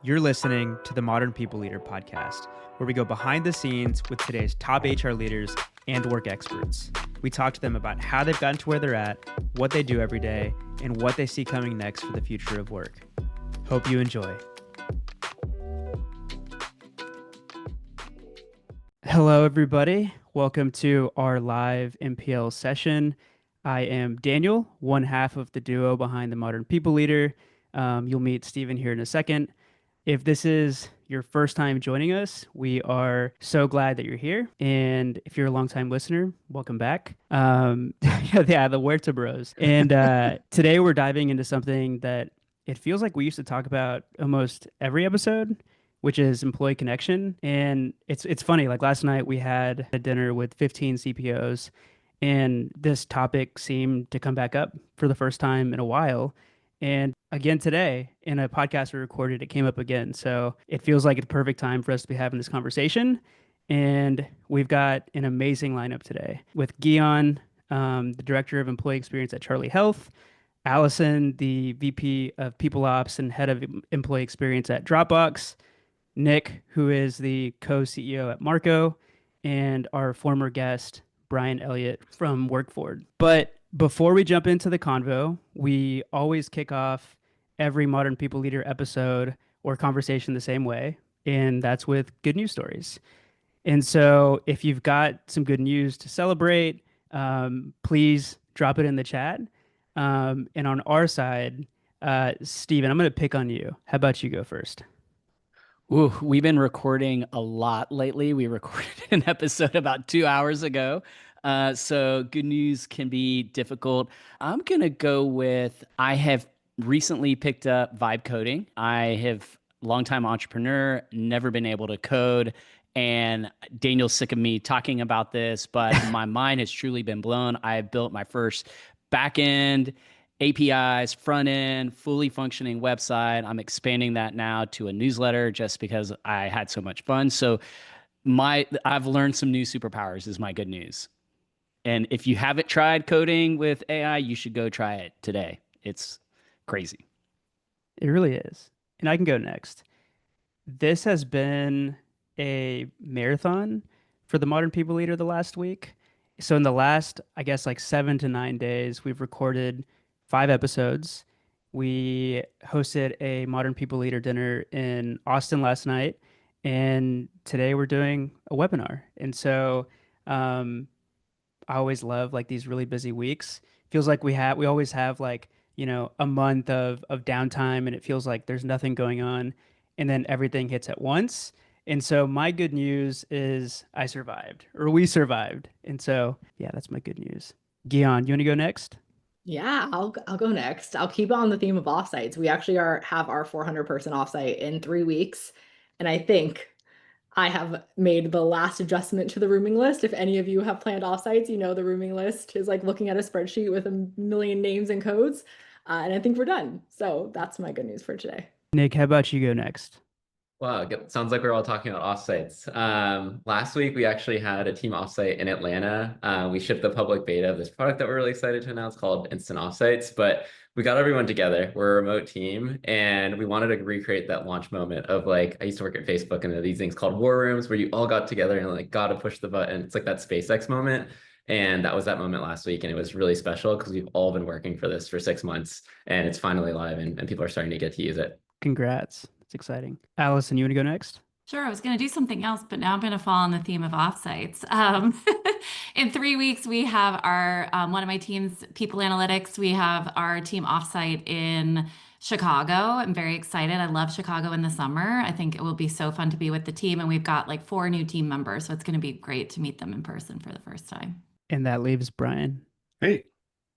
You're listening to the Modern People Leader podcast, where we go behind the scenes with today's top HR leaders and work experts. We talk to them about how they've gotten to where they're at, what they do every day, and what they see coming next for the future of work. Hope you enjoy. Hello, everybody. Welcome to our live MPL session. I am Daniel, one half of the duo behind the Modern People Leader. You'll meet Steven here in a second. If this is your first time joining us, we are so glad that you're here. And if you're a longtime listener, welcome back. Yeah, the Huerta Bros. And today we're diving into something that it feels like we used to talk about almost every episode, which is employee connection. And it's funny, like last night we had a dinner with 15 CPOs, and this topic seemed to come back up for the first time in a while. And again today, in a podcast we recorded, it came up again. So it feels like a perfect time for us to be having this conversation. And we've got an amazing lineup today with Geanne, the Director of Employee Experience at Charlie Health, Allison, the VP of People Ops and Head of Employee Experience at Dropbox, Nick, who is the co-CEO at Marco, and our former guest, Brian Elliott from Workford. But before we jump into the convo, we always kick off every Modern People Leader episode or conversation the same way, and that's with good news stories. And so if you've got some good news to celebrate, please drop it in the chat. And on our side, Steven, I'm going to pick on you. How about you go first? Ooh, we've been recording a lot lately. We recorded an episode about 2 hours ago. So good news can be difficult. I'm going to go with, I have recently picked up vibe coding. I have longtime entrepreneur, never been able to code. And Daniel's sick of me talking about this, but my mind has truly been blown. I built my first backend APIs, front end, fully functioning website. I'm expanding that now to a newsletter just because I had so much fun. So I've learned some new superpowers is my good news. And if you haven't tried coding with AI, you should go try it today. It's crazy. It really is. And I can go next. This has been a marathon for the Modern People Leader the last week. So in the last, I guess, like 7 to 9 days, we've recorded 5 episodes. We hosted a Modern People Leader dinner in Austin last night, and today we're doing a webinar. And so I always love like these really busy weeks. Feels like we always have like, a month of downtime, and it feels like there's nothing going on, and then everything hits at once. And so my good news is I survived, or we survived. And so, yeah, that's my good news. Geanne, you want to go next? Yeah, I'll go next. I'll keep on the theme of offsites. We actually have our 400-person offsite in 3 weeks, and I think I have made the last adjustment to the rooming list. If any of you have planned offsites, you know the rooming list is like looking at a spreadsheet with a million names and codes, and I think we're done. So that's my good news for today. Nick, how about you go next? Wow, sounds like we're all talking about offsites. Last week, we actually had a team offsite in Atlanta. We shipped the public beta of this product that we're really excited to announce called Instant Offsites, but we got everyone together. We're a remote team, and we wanted to recreate that launch moment of like, I used to work at Facebook, and there are these things called war rooms where you all got together and like got to push the button. It's like that SpaceX moment. And that was that moment last week. And it was really special because we've all been working for this for 6 months, and it's finally live, and people are starting to get to use it. Congrats. It's exciting. Allison, you want to go next? Sure, I was going to do something else, but now I'm going to fall on the theme of offsites. In 3 weeks, we have our one of my team's people analytics. We have our team offsite in Chicago. I'm very excited. I love Chicago in the summer. I think it will be so fun to be with the team. And we've got like 4 new team members. So it's going to be great to meet them in person for the first time. And that leaves Brian. Hey,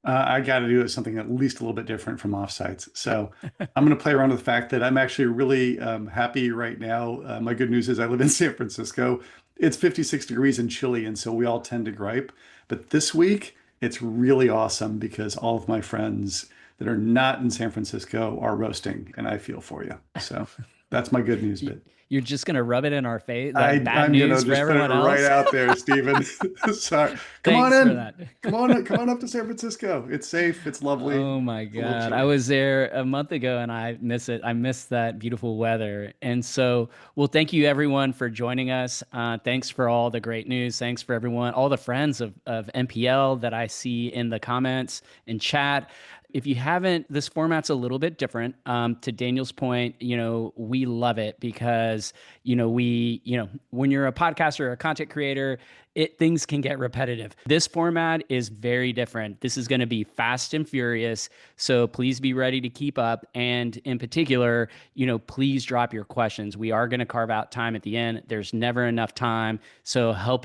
I got to do something at least a little bit different from offsites. So I'm going to play around with the fact that I'm actually really happy right now. My good news is I live in San Francisco. It's 56 degrees and chilly, and so we all tend to gripe. But this week, it's really awesome because all of my friends that are not in San Francisco are roasting, and I feel for you. So That's my good news bit. You're just going to rub it in our face, like bad I'm news gonna for just put it everyone else? right out there, Stephen. Sorry. Come on Thanks for in. that. Come on up to San Francisco. It's safe. It's lovely. Oh my It's a little God. I chilly. was there a month ago and I miss it. I miss that beautiful weather. And so, well, thank you everyone for joining us. Thanks for all the great news. Thanks for everyone, all the friends of MPL that I see in the comments and chat. If you haven't, this format's a little bit different. To Daniel's point, we love it because, when you're a podcaster or a content creator, things can get repetitive. This format is very different. This is going to be fast and furious. So please be ready to keep up. And in particular, please drop your questions. We are going to carve out time at the end. There's never enough time. So help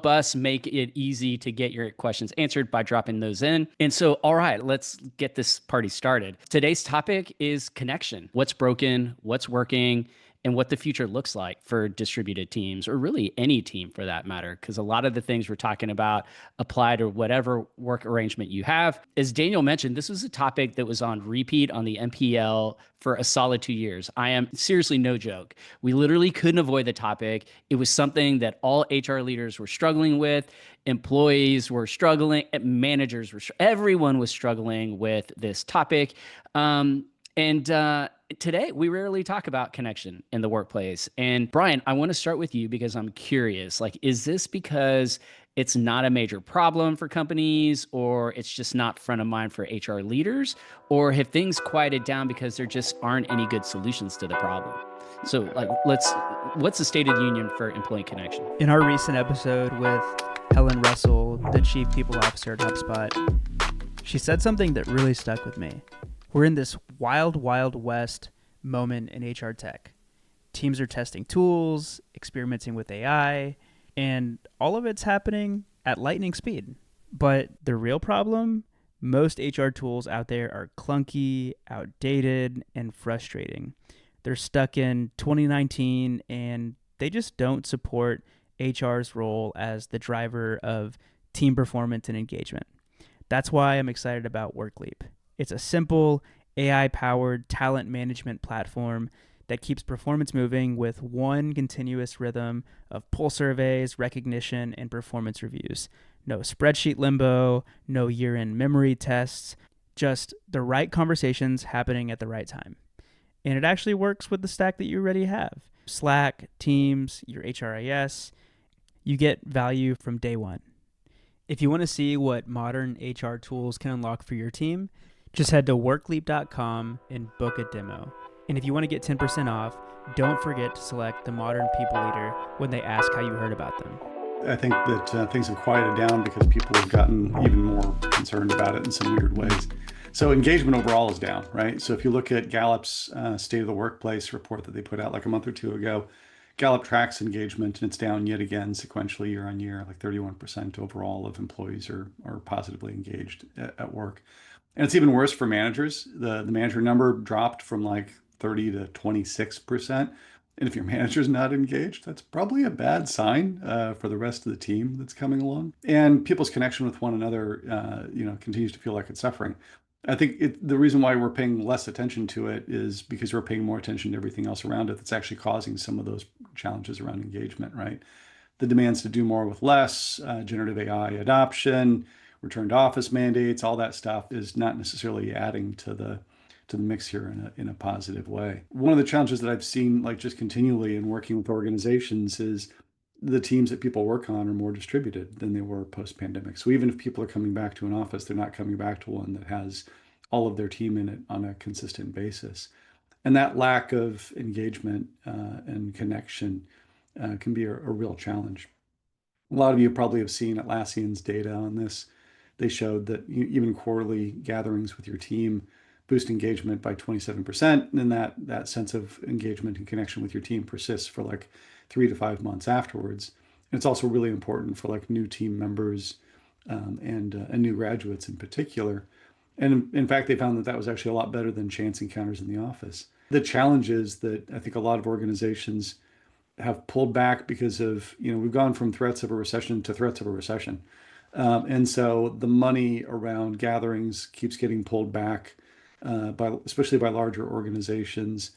us make it easy to get your questions answered by dropping those in. And so, all right, let's get this party started. Today's topic is connection. What's broken, what's working, and what the future looks like for distributed teams, or really any team for that matter, because a lot of the things we're talking about apply to whatever work arrangement you have. As Daniel mentioned, this was a topic that was on repeat on the MPL for a solid 2 years. I am seriously no joke. We literally couldn't avoid the topic. It was something that all HR leaders were struggling with, employees were struggling, managers were, everyone was struggling with this topic. Today, we rarely talk about connection in the workplace. And Brian, I want to start with you because I'm curious, is this because it's not a major problem for companies, or it's just not front of mind for HR leaders, or have things quieted down because there just aren't any good solutions to the problem? So what's the state of the union for employee connection? In our recent episode with Helen Russell, the Chief People Officer at HubSpot, she said something that really stuck with me. We're in this wild, wild west moment in HR tech. Teams are testing tools, experimenting with AI, and all of it's happening at lightning speed. But the real problem, most HR tools out there are clunky, outdated, and frustrating. They're stuck in 2019, and they just don't support HR's role as the driver of team performance and engagement. That's why I'm excited about Workleap. It's a simple, AI-powered talent management platform that keeps performance moving with one continuous rhythm of pull surveys, recognition, and performance reviews. No spreadsheet limbo, no year-end memory tests, just the right conversations happening at the right time. And it actually works with the stack that you already have. Slack, Teams, your HRIS. You get value from day one. If you want to see what modern HR tools can unlock for your team, just head to workleap.com and book a demo. And if you want to get 10% off, don't forget to select the Modern People Leader when they ask how you heard about them. I think that things have quieted down because people have gotten even more concerned about it in some weird ways. So engagement overall is down, right? So if you look at Gallup's State of the Workplace report that they put out like a month or two ago, Gallup tracks engagement, and it's down yet again sequentially year on year. Like 31% overall of employees are positively engaged at work. And it's even worse for managers. The manager number dropped from like 30 to 26%. And if your manager's not engaged, that's probably a bad sign for the rest of the team that's coming along. And people's connection with one another, continues to feel like it's suffering. I think the reason why we're paying less attention to it is because we're paying more attention to everything else around it that's actually causing some of those challenges around engagement, right? The demands to do more with less, generative AI adoption, return to office mandates, all that stuff is not necessarily adding to the mix here in a positive way. One of the challenges that I've seen just continually in working with organizations is the teams that people work on are more distributed than they were post-pandemic. So even if people are coming back to an office, they're not coming back to one that has all of their team in it on a consistent basis. And that lack of engagement and connection can be a real challenge. A lot of you probably have seen Atlassian's data on this. They showed that even quarterly gatherings with your team boost engagement by 27%, and then that sense of engagement and connection with your team persists for 3 to 5 months afterwards. And it's also really important for new team members and new graduates in particular. And in fact, they found that was actually a lot better than chance encounters in the office. The challenge is that I think a lot of organizations have pulled back because of, we've gone from threats of a recession to threats of a recession. And so the money around gatherings keeps getting pulled back, especially by larger organizations.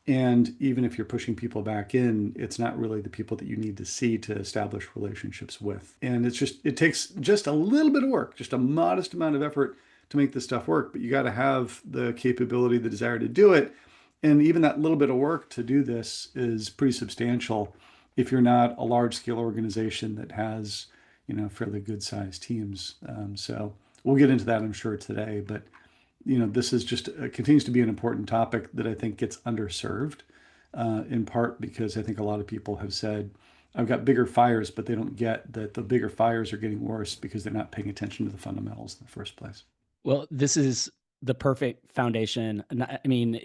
And even if you're pushing people back in, it's not really the people that you need to see to establish relationships with. And it takes just a little bit of work, just a modest amount of effort to make this stuff work. But you got to have the capability, the desire to do it. And even that little bit of work to do this is pretty substantial if you're not a large scale organization that has, fairly good sized teams. So we'll get into that, I'm sure, today. But this is just continues to be an important topic that I think gets underserved, in part because I think a lot of people have said, I've got bigger fires, but they don't get that the bigger fires are getting worse because they're not paying attention to the fundamentals in the first place. Well, this is the perfect foundation. I mean,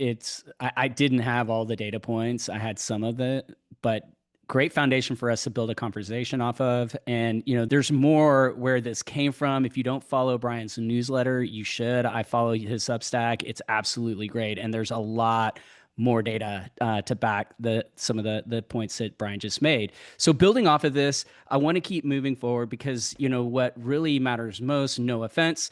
I didn't have all the data points. I had some of it, but great foundation for us to build a conversation off of. And, there's more where this came from. If you don't follow Brian's newsletter, you should. I follow his Substack. It's absolutely great. And there's a lot more data to back some of the points that Brian just made. So building off of this, I want to keep moving forward because, what really matters most, no offense,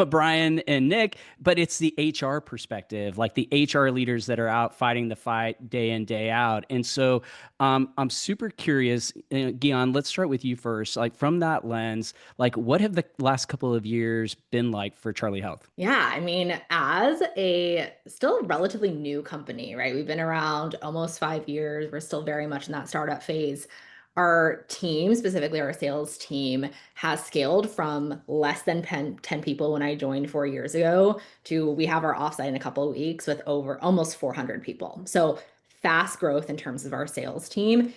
Brian and Nick, but it's the HR perspective, like the HR leaders that are out fighting the fight day in, day out. And so I'm super curious, Geanne, let's start with you first. Like from that lens, like what have the last couple of years been like for Charlie Health? Yeah, I mean, as a still relatively new company, right? We've been around almost 5 years. We're still very much in that startup phase. Our team, specifically our sales team, has scaled from less than 10 people when I joined 4 years ago to we have our offsite in a couple of weeks with over almost 400 people. So fast growth in terms of our sales team.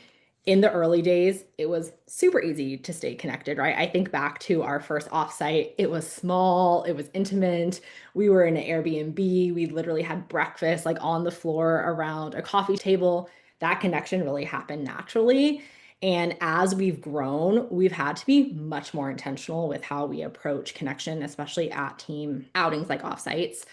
In the early days, it was super easy to stay connected, right? I think back to our first offsite. It was small, it was intimate. We were in an Airbnb. We literally had breakfast like on the floor around a coffee table. That connection really happened naturally. And as we've grown, we've had to be much more intentional with how we approach connection, especially at team outings like offsites.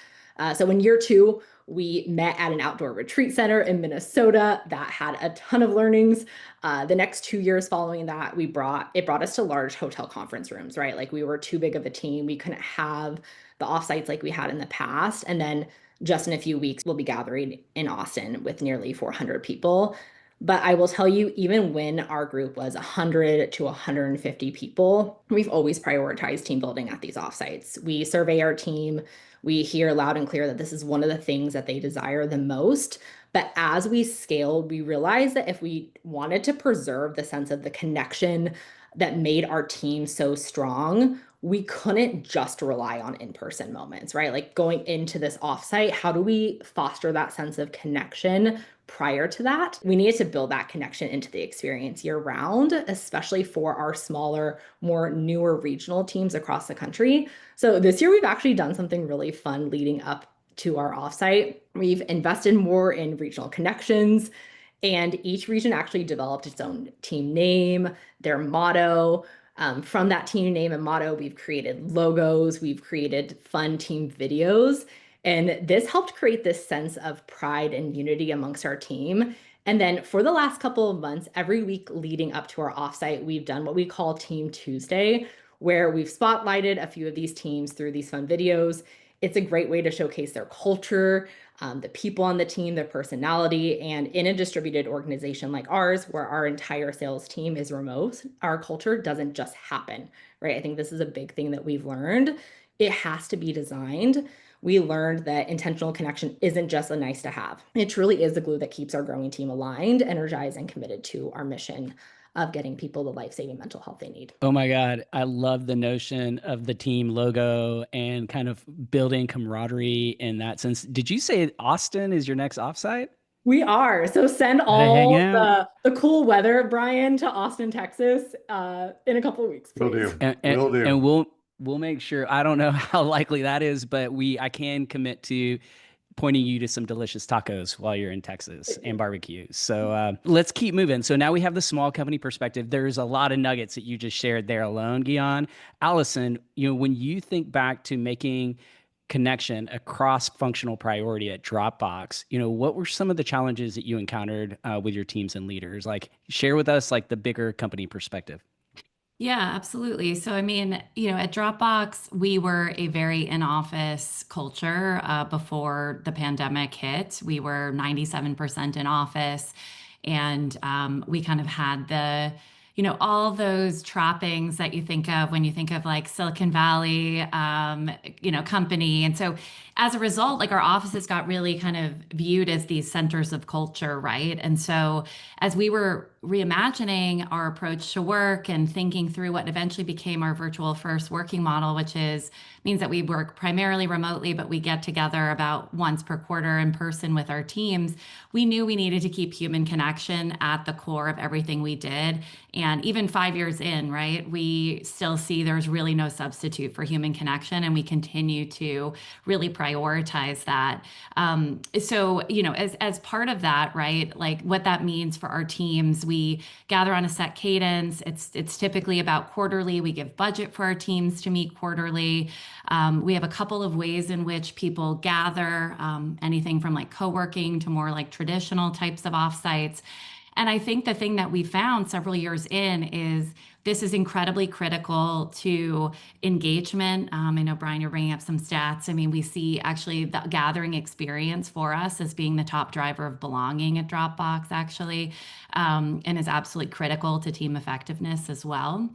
So in year 2, we met at an outdoor retreat center in Minnesota that had a ton of learnings. The next 2 years following that, it brought us to large hotel conference rooms, right? Like we were too big of a team. We couldn't have the offsites like we had in the past. And then just in a few weeks, we'll be gathering in Austin with nearly 400 people. But I will tell you, even when our group was 100 to 150 people, we've always prioritized team building at these offsites. We survey our team. We hear loud and clear that this is one of the things that they desire the most. But as we scaled, we realized that if we wanted to preserve the sense of the connection that made our team so strong, we couldn't just rely on in-person moments, right? Like going into this offsite, how do we foster that sense of connection prior to that? We needed to build that connection into the experience year round, especially for our smaller, more newer regional teams across the country. So this year we've actually done something really fun leading up to our offsite. We've invested more in regional connections, and each region actually developed its own team name, their motto. From that team name and motto, we've created logos, we've created fun team videos, and this helped create this sense of pride and unity amongst our team. And then for the last couple of months, every week leading up to our offsite, we've done what we call Team Tuesday, where we've spotlighted a few of these teams through these fun videos. It's a great way to showcase their culture, the people on the team, their personality, and in a distributed organization like ours, where our entire sales team is remote, our culture doesn't just happen, right? I think this is a big thing that we've learned. It has to be designed. We learned that intentional connection isn't just a nice to have. It truly is the glue that keeps our growing team aligned, energized, and committed to our mission of getting people the life-saving mental health they need. Oh my God. I love the notion of the team logo and kind of building camaraderie in that sense. Did you say Austin is your next offsite? We are. So send all the cool weather, Brian, to Austin, Texas in a couple of weeks, please. Will do. And we'll make sure. I don't know how likely that is, but I can commit to pointing you to some delicious tacos while you're in Texas and barbecue. So let's keep moving. So now we have the small company perspective. There's a lot of nuggets that you just shared there alone, Geanne. Allison, when you think back to making connection a cross-functional priority at Dropbox, what were some of the challenges that you encountered with your teams and leaders? Like share with us like the bigger company perspective. Yeah, absolutely. So, I mean, at Dropbox, we were a very in-office culture before the pandemic hit. We were 97% in office, and we kind of had all those trappings that you think of when you think of like Silicon Valley, company. And so, as a result, like our offices got really kind of viewed as these centers of culture, right? And so, as we were reimagining our approach to work and thinking through what eventually became our virtual first working model, which means that we work primarily remotely, but we get together about once per quarter in person with our teams. We knew we needed to keep human connection at the core of everything we did. And even 5 years in, right, we still see there's really no substitute for human connection, and we continue to really prioritize that. As part of that, right, like what that means for our teams, we gather on a set cadence. It's typically about quarterly. We give budget for our teams to meet quarterly. We have a couple of ways in which people gather, anything from like co-working to more like traditional types of offsites. And I think the thing that we found several years in is this is incredibly critical to engagement. I know, Brian, you're bringing up some stats. I mean, we see actually the gathering experience for us as being the top driver of belonging at Dropbox, actually, and is absolutely critical to team effectiveness as well.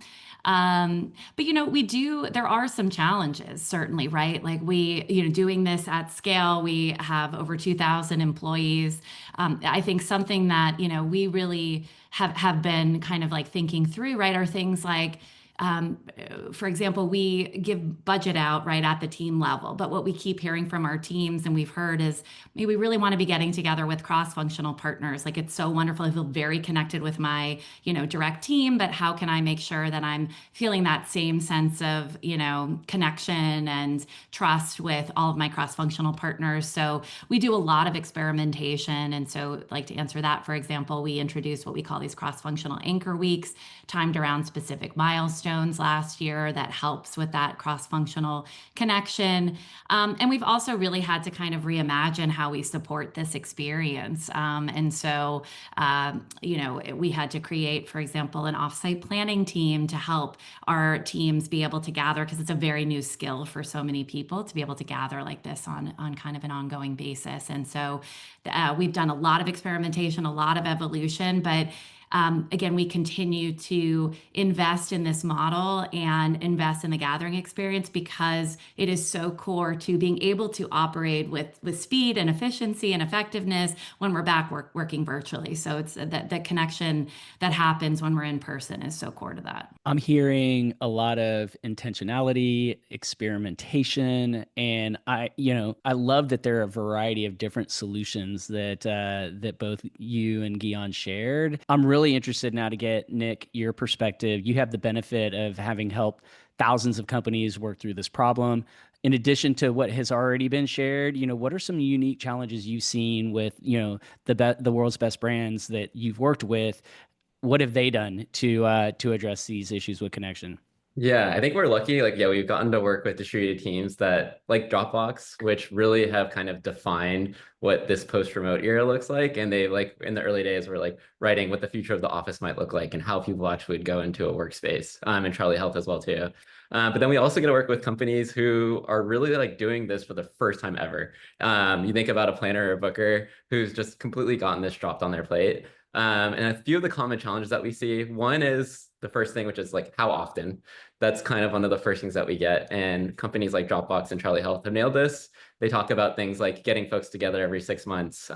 There are some challenges, certainly, right? Like doing this at scale, we have over 2,000 employees. I think something that, we really have been kind of like thinking through, right, are things like, for example, we give budget out right at the team level, but what we keep hearing from our teams and we've heard is maybe we really want to be getting together with cross-functional partners. Like it's so wonderful. I feel very connected with my, direct team, but how can I make sure that I'm feeling that same sense of, connection and trust with all of my cross-functional partners? So we do a lot of experimentation. And so like to answer that, for example, we introduced what we call these cross-functional anchor weeks timed around specific milestones last year that helps with that cross-functional connection. And we've also really had to kind of reimagine how we support this experience. We had to create, for example, an offsite planning team to help our teams be able to gather, because it's a very new skill for so many people to be able to gather like this on kind of an ongoing basis. And so we've done a lot of experimentation, a lot of evolution, but again, we continue to invest in this model and invest in the gathering experience because it is so core to being able to operate with speed and efficiency and effectiveness when we're back working virtually. So it's that connection that happens when we're in person is so core to that. I'm hearing a lot of intentionality, experimentation, and I love that there are a variety of different solutions that both you and Geanne shared. I'm really interested now to get, Nick, your perspective. You have the benefit of having helped thousands of companies work through this problem. In addition to what has already been shared, what are some unique challenges you've seen with, the world's best brands that you've worked with? What have they done to address these issues with connection? Yeah, I think we're lucky. Like, yeah, we've gotten to work with distributed teams that like Dropbox, which really have kind of defined what this post-remote era looks like. And they like in the early days were like writing what the future of the office might look like and how people actually would go into a workspace. And Charlie Health as well too. But then we also get to work with companies who are really like doing this for the first time ever. You think about a planner or a booker who's just completely gotten this dropped on their plate. And a few of the common challenges that we see, one is the first thing, which is like how often. That's kind of one of the first things that we get. And companies like Dropbox and Charlie Health have nailed this. They talk about things like getting folks together every 6 months.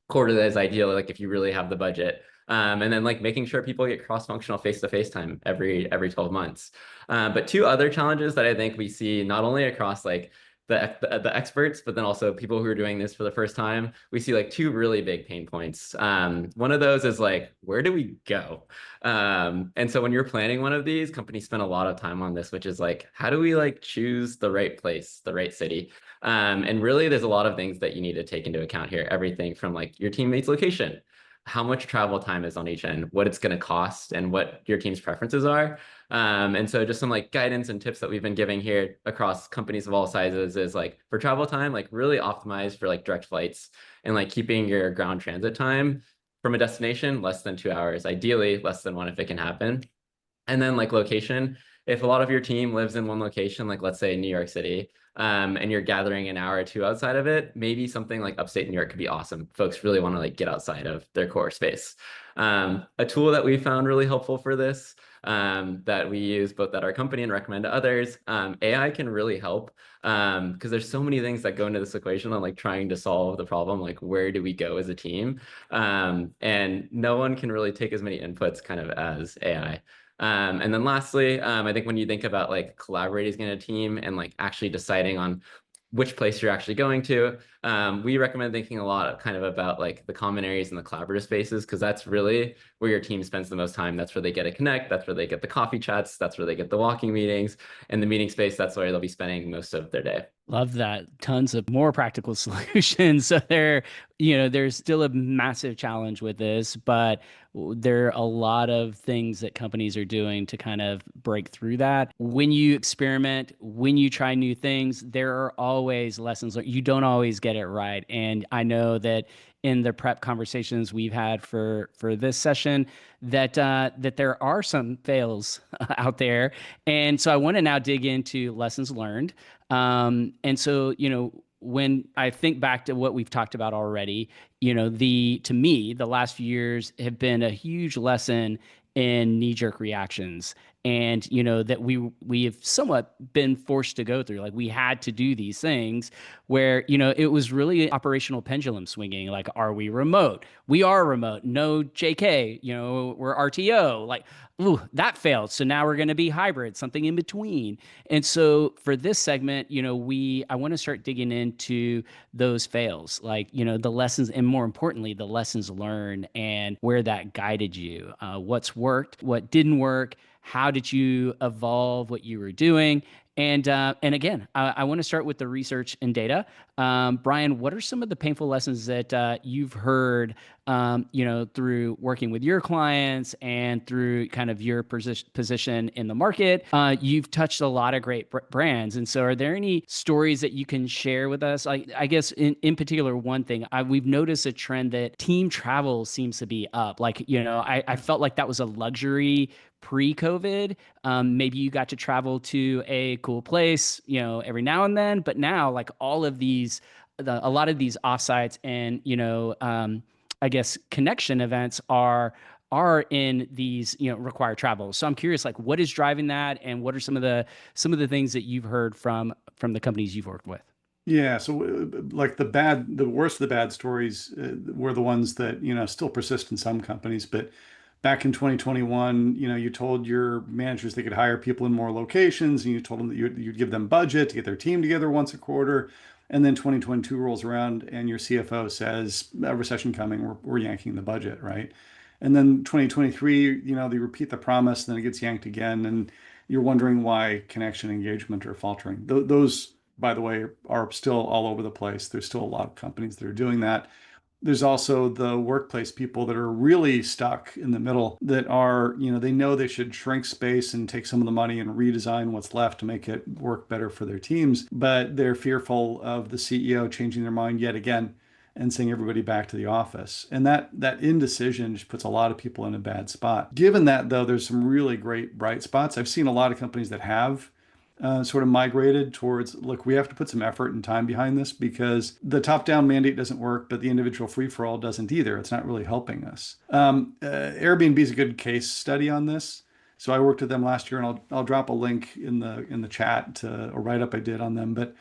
Quarterly is ideal, like if you really have the budget. And then like making sure people get cross-functional face-to-face time every 12 months. But two other challenges that I think we see not only across like the experts, but then also people who are doing this for the first time, we see like two really big pain points. One of those is like, where do we go? And so when you're planning one of these, companies spend a lot of time on this, which is like, how do we like choose the right place, the right city? And really, there's a lot of things that you need to take into account here. Everything from like your teammate's location, how much travel time is on each end, what it's going to cost, and what your team's preferences are. And so just some like guidance and tips that we've been giving here across companies of all sizes is like for travel time, like really optimize for like direct flights and like keeping your ground transit time from a destination less than 2 hours, ideally less than one if it can happen. And then like location, if a lot of your team lives in one location, like let's say New York City, and you're gathering an hour or two outside of it, maybe something like upstate New York could be awesome. Folks really want to like get outside of their core space. A tool that we found really helpful for this, that we use both at our company and recommend to others, AI can really help, because there's so many things that go into this equation on like trying to solve the problem, like where do we go as a team? And no one can really take as many inputs kind of as AI. And then lastly, I think when you think about like collaborating in a team and like actually deciding on which place you're actually going to, we recommend thinking a lot kind of about like the common areas and the collaborative spaces, because that's really where your team spends the most time. That's where they get to connect. That's where they get the coffee chats. That's where they get the walking meetings. And the meeting space, that's where they'll be spending most of their day. Love that. Tons of more practical solutions. So there's still a massive challenge with this, but there are a lot of things that companies are doing to kind of break through that. When you experiment, when you try new things, there are always lessons learned. You don't always get it right. And I know that in the prep conversations we've had for this session, that there are some fails out there. And so I want to now dig into lessons learned. And so, when I think back to what we've talked about already, to me, the last few years have been a huge lesson in knee-jerk reactions. And, that we have somewhat been forced to go through, like we had to do these things where, it was really operational pendulum swinging. Like, are we remote? We are remote. No JK, we're RTO. Like, ooh, that failed. So now we're going to be hybrid, something in between. And so for this segment, I want to start digging into those fails, like, the lessons, and more importantly, the lessons learned and where that guided you, what's worked, what didn't work. How did you evolve what you were doing? And again, I want to start with the research and data. Brian, what are some of the painful lessons that you've heard, through working with your clients and through kind of your position in the market? You've touched a lot of great brands. And so are there any stories that you can share with us? I guess in particular, one thing, we've noticed a trend that team travel seems to be up. Like, I felt like that was a luxury pre-COVID. Maybe you got to travel to a cool place, every now and then, but now like all of these, a lot of these offsites and, I guess connection events are in these, require travel. So I'm curious, like what is driving that, and what are some of the things that you've heard from the companies you've worked with? Yeah, so like the worst of the bad stories were the ones that, still persist in some companies. But back in 2021, you told your managers they could hire people in more locations, and you told them that you'd give them budget to get their team together once a quarter. And then 2022 rolls around and your CFO says, a recession coming, we're yanking the budget, right? And then 2023, they repeat the promise, and then it gets yanked again. And you're wondering why connection engagement are faltering. Those, by the way, are still all over the place. There's still a lot of companies that are doing that. There's also the workplace people that are really stuck in the middle, that are, they know they should shrink space and take some of the money and redesign what's left to make it work better for their teams. But they're fearful of the CEO changing their mind yet again and sending everybody back to the office. And that indecision just puts a lot of people in a bad spot. Given that, though, there's some really great bright spots. I've seen a lot of companies that have sort of migrated towards, look, we have to put some effort and time behind this, because the top-down mandate doesn't work, but the individual free-for-all doesn't either. It's not really helping us. Airbnb is a good case study on this. So I worked with them last year, and I'll drop a link in the chat to a write-up I did on them. But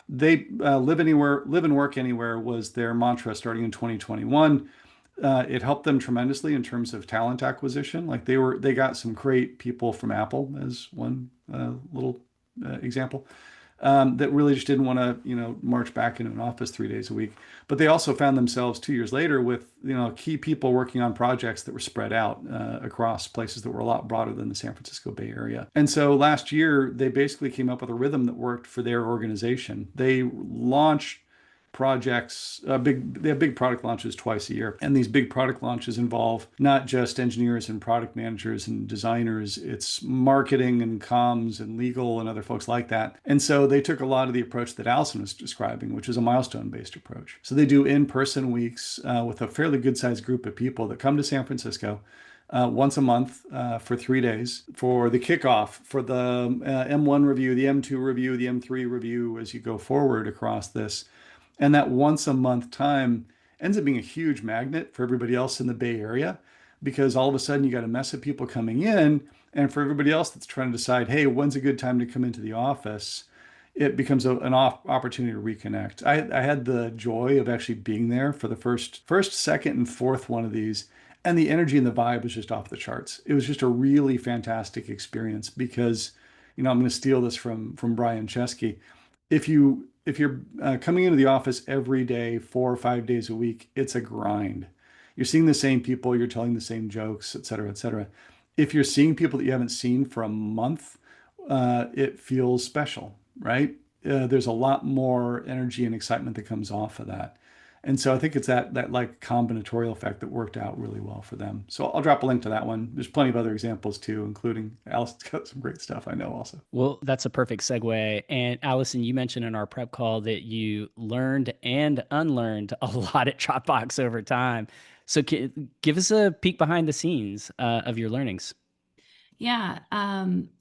they live and work anywhere was their mantra starting in 2021. It helped them tremendously in terms of talent acquisition. Like they got some great people from Apple as one little example, that really just didn't want to, march back into an office 3 days a week. But they also found themselves 2 years later with, key people working on projects that were spread out across places that were a lot broader than the San Francisco Bay Area. And so last year, they basically came up with a rhythm that worked for their organization. They launched projects, they have big product launches twice a year. And these big product launches involve not just engineers and product managers and designers, it's marketing and comms and legal and other folks like that. And so they took a lot of the approach that Allison was describing, which is a milestone-based approach. So they do in-person weeks with a fairly good-sized group of people that come to San Francisco. once a month for 3 days for the kickoff, for the M1 review, the M2 review, the M3 review as you go forward across this. And that once a month time ends up being a huge magnet for everybody else in the Bay Area, because all of a sudden you got a mess of people coming in. And for everybody else that's trying to decide, hey, when's a good time to come into the office, it becomes an opportunity to reconnect. I had the joy of actually being there for the first, second, and fourth one of these, and the energy and the vibe was just off the charts. It was just a really fantastic experience because, I'm going to steal this from Brian Chesky. If you're coming into the office every day, 4 or 5 days a week, it's a grind. You're seeing the same people, you're telling the same jokes, et cetera, et cetera. If you're seeing people that you haven't seen for a month, it feels special, right? There's a lot more energy and excitement that comes off of that. And so I think it's that like combinatorial effect that worked out really well for them. So I'll drop a link to that one. There's plenty of other examples too, including Allison's got some great stuff I know also. Well, that's a perfect segue. And Allison, you mentioned in our prep call that you learned and unlearned a lot at Dropbox over time. So give us a peek behind the scenes of your learnings. Yeah,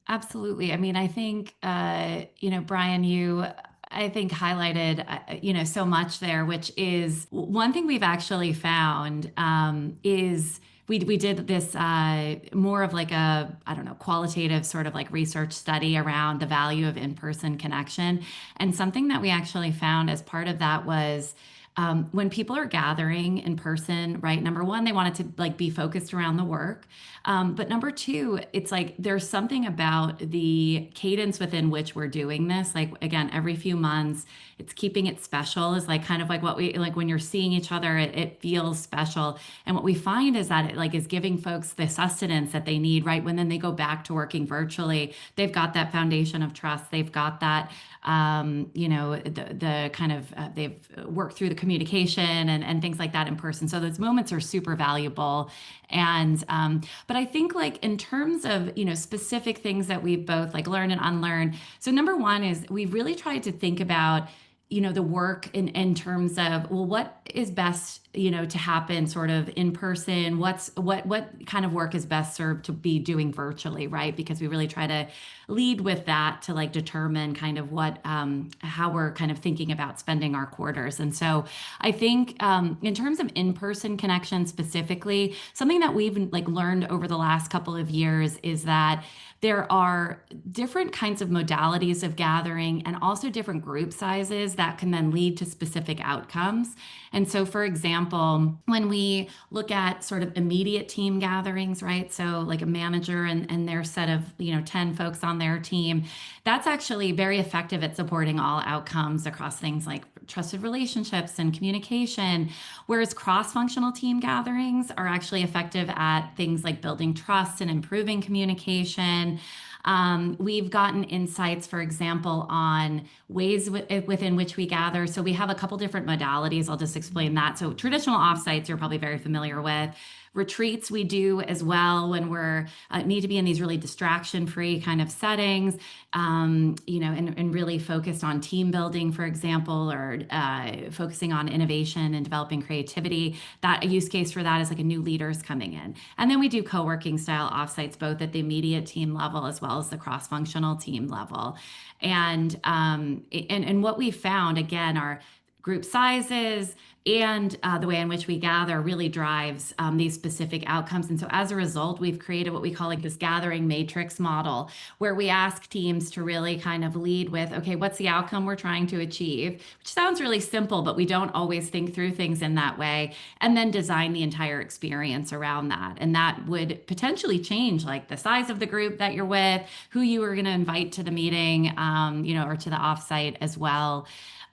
absolutely. I mean, I think, Brian, I think highlighted, so much there, which is one thing we've actually found is we did this more of like a, I don't know, qualitative sort of like research study around the value of in-person connection. And something that we actually found as part of that was when people are gathering in person, right? Number one, they want it to like be focused around the work. But number two, it's like there's something about the cadence within which we're doing this. Like again, every few months, it's keeping it special is like kind of like what we like when you're seeing each other, it feels special. And what we find is that it like is giving folks the sustenance that they need, right? When then they go back to working virtually, they've got that foundation of trust. They've got that, the kind of they've worked through the communication and things like that in person. So those moments are super valuable. And but I think like in terms of specific things that we've both like learned and unlearned. So number one is we really tried to think about the work in terms of, well, what is best, to happen sort of in person? What kind of work is best served to be doing virtually, right? Because we really try to lead with that to like determine kind of what, how we're kind of thinking about spending our quarters. And so I think in terms of in-person connection specifically, something that we've like learned over the last couple of years is that there are different kinds of modalities of gathering and also different group sizes that can then lead to specific outcomes. And so, for example, when we look at sort of immediate team gatherings, right? So like a manager and their set of, 10 folks on their team, that's actually very effective at supporting all outcomes across things like trusted relationships and communication, whereas cross-functional team gatherings are actually effective at things like building trust and improving communication. We've gotten insights, for example, on ways within which we gather. So we have a couple different modalities. I'll just explain that. So traditional offsites you're probably very familiar with. Retreats we do as well when we're need to be in these really distraction-free kind of settings, and really focused on team building, for example, or focusing on innovation and developing creativity. That a use case for that is like a new leaders coming in. And then we do co-working style offsites, both at the immediate team level as well as the cross-functional team level. And what we found, again, are group sizes and the way in which we gather really drives these specific outcomes. And so as a result, we've created what we call like this gathering matrix model, where we ask teams to really kind of lead with, okay, what's the outcome we're trying to achieve? Which sounds really simple, but we don't always think through things in that way. And then design the entire experience around that. And that would potentially change like the size of the group that you're with, who you are going to invite to the meeting, or to the offsite as well.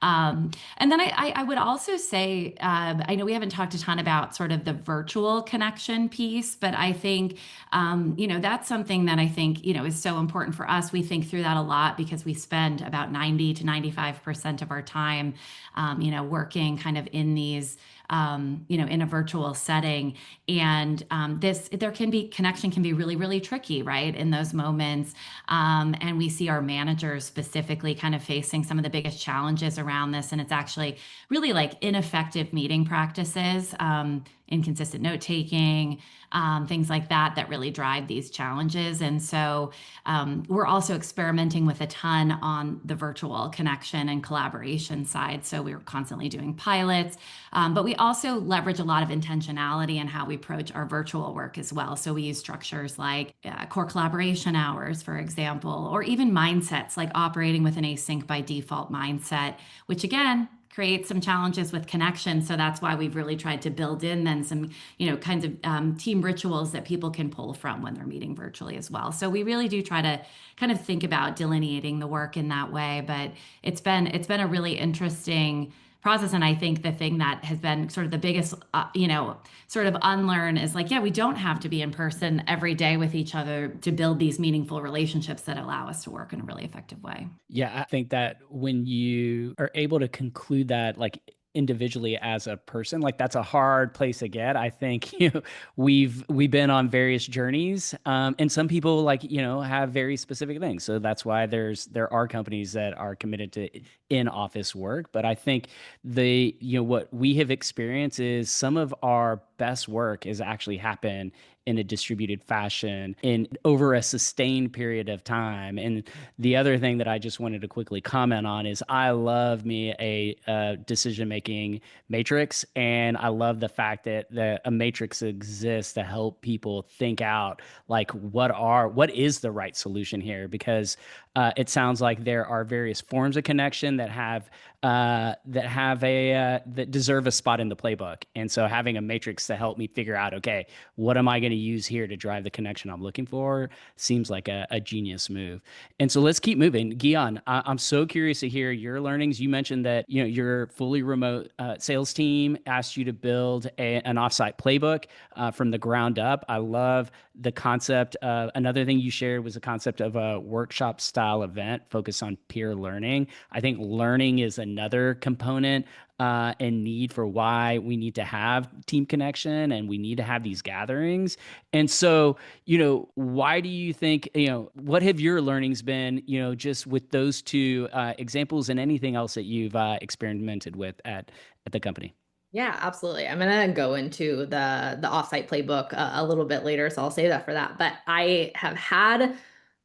And then I would also say, I know we haven't talked a ton about sort of the virtual connection piece, but I think, that's something that I think, is so important for us. We think through that a lot because we spend about 90 to 95% of our time, working kind of in these, in a virtual setting. And connection can be really, really tricky, right? In those moments. And we see our managers specifically kind of facing some of the biggest challenges around this. And it's actually really like ineffective meeting practices, inconsistent note taking, things like that that really drive these challenges. And so we're also experimenting with a ton on the virtual connection and collaboration side. So we're constantly doing pilots, but we also leverage a lot of intentionality in how we approach our virtual work as well. So we use structures like core collaboration hours, for example, or even mindsets like operating with an async by default mindset, which again, create some challenges with connection. So that's why we've really tried to build in then some, kinds of team rituals that people can pull from when they're meeting virtually as well. So we really do try to kind of think about delineating the work in that way. But it's been a really interesting process. And I think the thing that has been sort of the biggest, sort of unlearn is like, yeah, we don't have to be in person every day with each other to build these meaningful relationships that allow us to work in a really effective way. Yeah, I think that when you are able to conclude that like individually as a person, like that's a hard place to get. I think we've been on various journeys, and some people like have very specific things. So that's why there are companies that are committed to in office work. But I think what we have experienced is some of our best work has actually happened in a distributed fashion in over a sustained period of time. And the other thing that I just wanted to quickly comment on is I love me a decision-making matrix. And I love the fact that a matrix exists to help people think out like what is the right solution here? Because it sounds like there are various forms of connection that deserve a spot in the playbook. And so having a matrix to help me figure out, okay, what am I going to use here to drive the connection I'm looking for seems like a genius move. And so let's keep moving. Geanne, I'm so curious to hear your learnings. You mentioned that your fully remote sales team asked you to build an offsite playbook from the ground up. I love the concept of another thing you shared was the concept of a workshop style event focused on peer learning. I think learning is another component and need for why we need to have team connection and we need to have these gatherings. And so, why do you think, what have your learnings been, just with those two examples and anything else that you've experimented with at the company? Yeah, absolutely. I'm gonna go into the offsite playbook a little bit later, so I'll save that for that. But I have had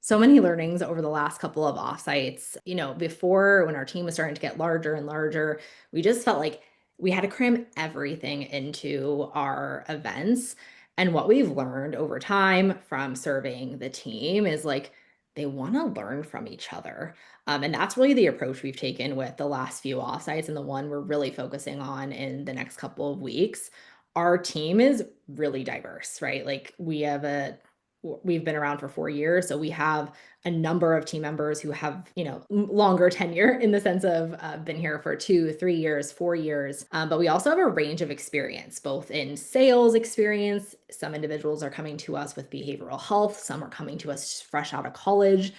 so many learnings over the last couple of offsites. Before when our team was starting to get larger and larger, we just felt like we had to cram everything into our events. And what we've learned over time from serving the team is like they want to learn from each other. And that's really the approach we've taken with the last few offsites and the one we're really focusing on in the next couple of weeks. Our team is really diverse, right? Like we've been around for 4 years, so we have a number of team members who have, longer tenure in the sense of been here for 2, 3 years, 4 years. But we also have a range of experience, both in sales experience. Some individuals are coming to us with behavioral health. Some are coming to us fresh out of college.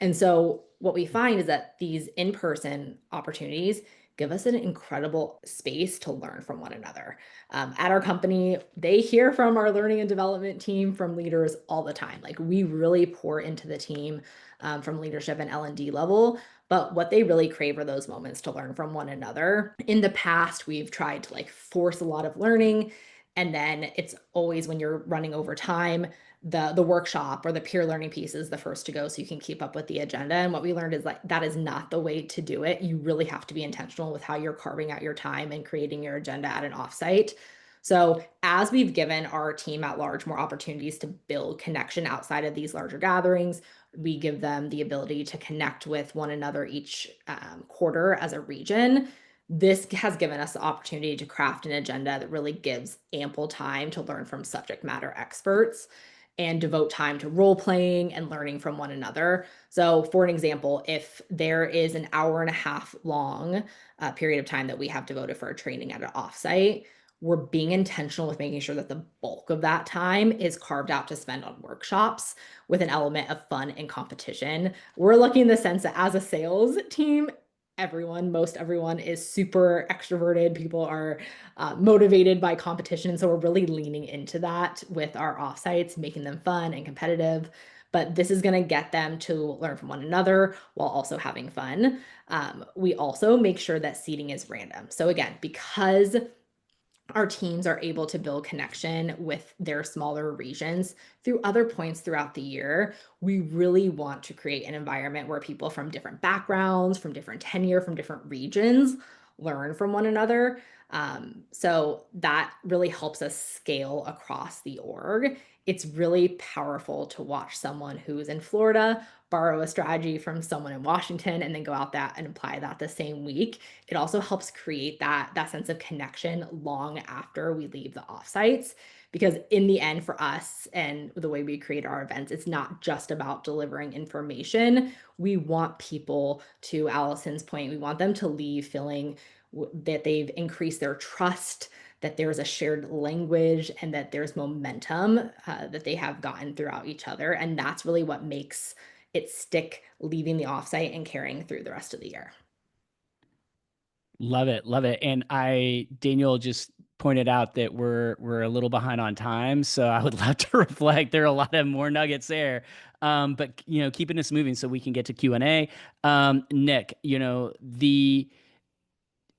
And so what we find is that these in-person opportunities give us an incredible space to learn from one another. At our company, they hear from our learning and development team from leaders all the time. Like we really pour into the team from leadership and L&D level. But what they really crave are those moments to learn from one another. In the past, we've tried to force a lot of learning. And then it's always when you're running over time, the workshop or the peer learning piece is the first to go so you can keep up with the agenda. And what we learned is that is not the way to do it. You really have to be intentional with how you're carving out your time and creating your agenda at an offsite. So as we've given our team at large more opportunities to build connection outside of these larger gatherings, we give them the ability to connect with one another each quarter as a region. This has given us the opportunity to craft an agenda that really gives ample time to learn from subject matter experts and devote time to role playing and learning from one another. So for an example, if there is an hour and a half long period of time that we have devoted for a training at an offsite, we're being intentional with making sure that the bulk of that time is carved out to spend on workshops with an element of fun and competition. We're lucky in the sense that as a sales team, most everyone is super extroverted. People are motivated by competition. So we're really leaning into that with our offsites, making them fun and competitive. But this is going to get them to learn from one another while also having fun. We also make sure that seating is random. So again, because our teams are able to build connection with their smaller regions through other points throughout the year. We really want to create an environment where people from different backgrounds, from different tenure, from different regions learn from one another. So that really helps us scale across the org. It's really powerful to watch someone who's in Florida borrow a strategy from someone in Washington and then go out that and apply that the same week. It also helps create that sense of connection long after we leave the offsites, because in the end, for us and the way we create our events, it's not just about delivering information. We want people, to Allison's point, we want them to leave feeling that they've increased their trust, that there's a shared language, and that there's momentum that they have gotten throughout each other. And that's really what makes it stick leaving the offsite and carrying through the rest of the year. Love it, love it. And Daniel just pointed out that we're a little behind on time, so I would love to reflect. There are a lot of more nuggets there, but keeping us moving so we can get to Q&A. Nick,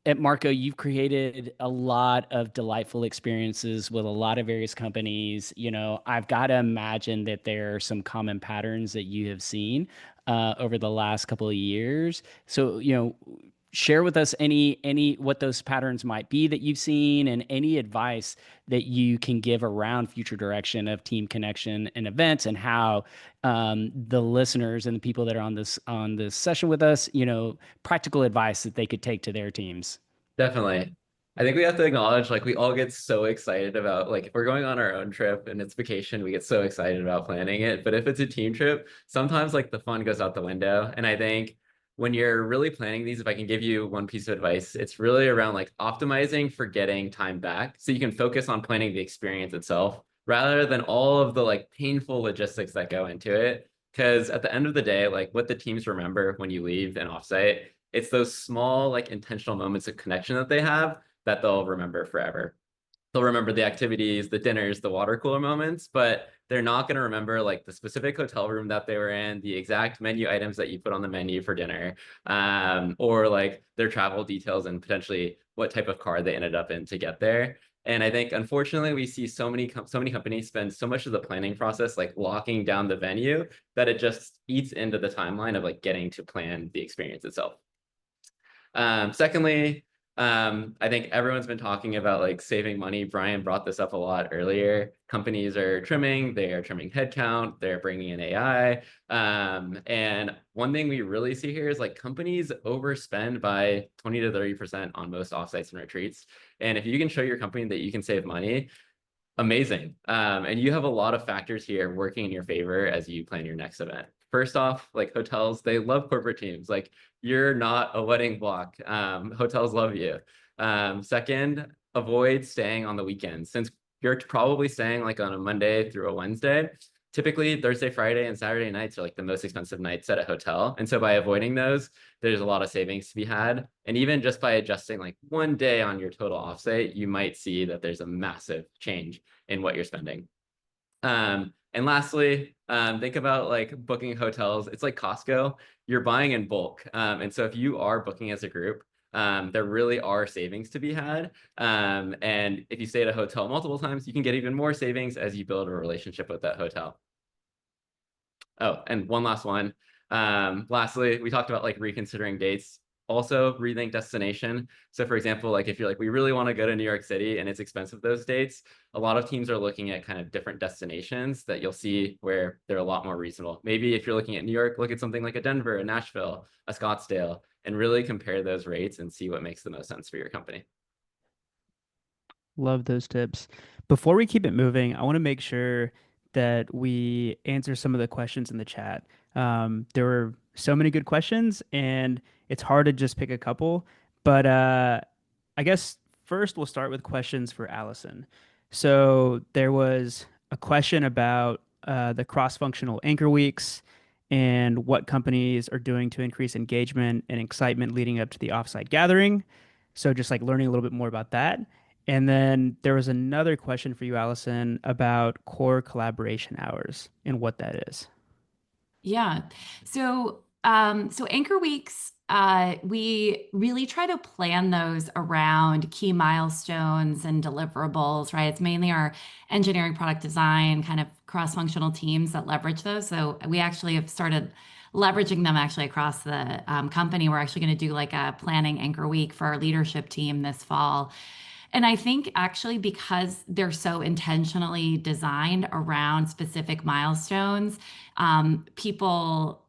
at Marco, you've created a lot of delightful experiences with a lot of various companies. I've got to imagine that there are some common patterns that you have seen over the last couple of years. So, share with us any what those patterns might be that you've seen, and any advice that you can give around future direction of team connection and events, and how the listeners and the people that are on this session with us, practical advice that they could take to their teams. Definitely. I think we have to acknowledge, like, we all get so excited about, like, if we're going on our own trip and it's vacation, we get so excited about planning it. But if it's a team trip, sometimes like the fun goes out the window. And I think when you're really planning these, if I can give you one piece of advice, it's really around like optimizing for getting time back, so you can focus on planning the experience itself rather than all of the like painful logistics that go into it. Because at the end of the day, like, what the teams remember when you leave an offsite, it's those small, like, intentional moments of connection that they have that they'll remember forever. They'll remember the activities, the dinners, the water cooler moments, but they're not going to remember like the specific hotel room that they were in, the exact menu items that you put on the menu for dinner, or like their travel details and potentially what type of car they ended up in to get there. And I think, unfortunately, we see so many companies spend so much of the planning process like locking down the venue that it just eats into the timeline of like getting to plan the experience itself. Secondly, I think everyone's been talking about like saving money. Brian brought this up a lot earlier. Companies are trimming, they are trimming headcount, they're bringing in AI. And one thing we really see here is like companies overspend by 20 to 30% on most offsites and retreats. And if you can show your company that you can save money, amazing. And you have a lot of factors here working in your favor as you plan your next event. First off, like hotels, they love corporate teams. Like, you're not a wedding block. Hotels love you. Second, avoid staying on the weekends. Since you're probably staying like on a Monday through a Wednesday, typically Thursday, Friday, and Saturday nights are like the most expensive nights at a hotel. And so by avoiding those, there's a lot of savings to be had. And even just by adjusting like one day on your total offsite, you might see that there's a massive change in what you're spending. And lastly, think about like booking hotels. It's like Costco, you're buying in bulk. And so if you are booking as a group, there really are savings to be had. And if you stay at a hotel multiple times, you can get even more savings as you build a relationship with that hotel. Oh, and one last one. Lastly, we talked about like reconsidering dates. Also rethink destination. So for example, like if you're like, we really want to go to New York City and it's expensive those dates, a lot of teams are looking at kind of different destinations that you'll see where they're a lot more reasonable. Maybe if you're looking at New York, look at something like a Denver, a Nashville, a Scottsdale, and really compare those rates and see what makes the most sense for your company. Love those tips. Before we keep it moving, I want to make sure that we answer some of the questions in the chat. There were so many good questions, and it's hard to just pick a couple. But I guess first we'll start with questions for Allison. So there was a question about the cross-functional anchor weeks and what companies are doing to increase engagement and excitement leading up to the offsite gathering. So just like learning a little bit more about that. And then there was another question for you, Allison, about core collaboration hours and what that is. Yeah. So So anchor weeks, we really try to plan those around key milestones and deliverables, right? It's mainly our engineering, product design, kind of cross-functional teams that leverage those. So we actually have started leveraging them actually across the company. We're actually going to do like a planning anchor week for our leadership team this fall. And I think actually because they're so intentionally designed around specific milestones, people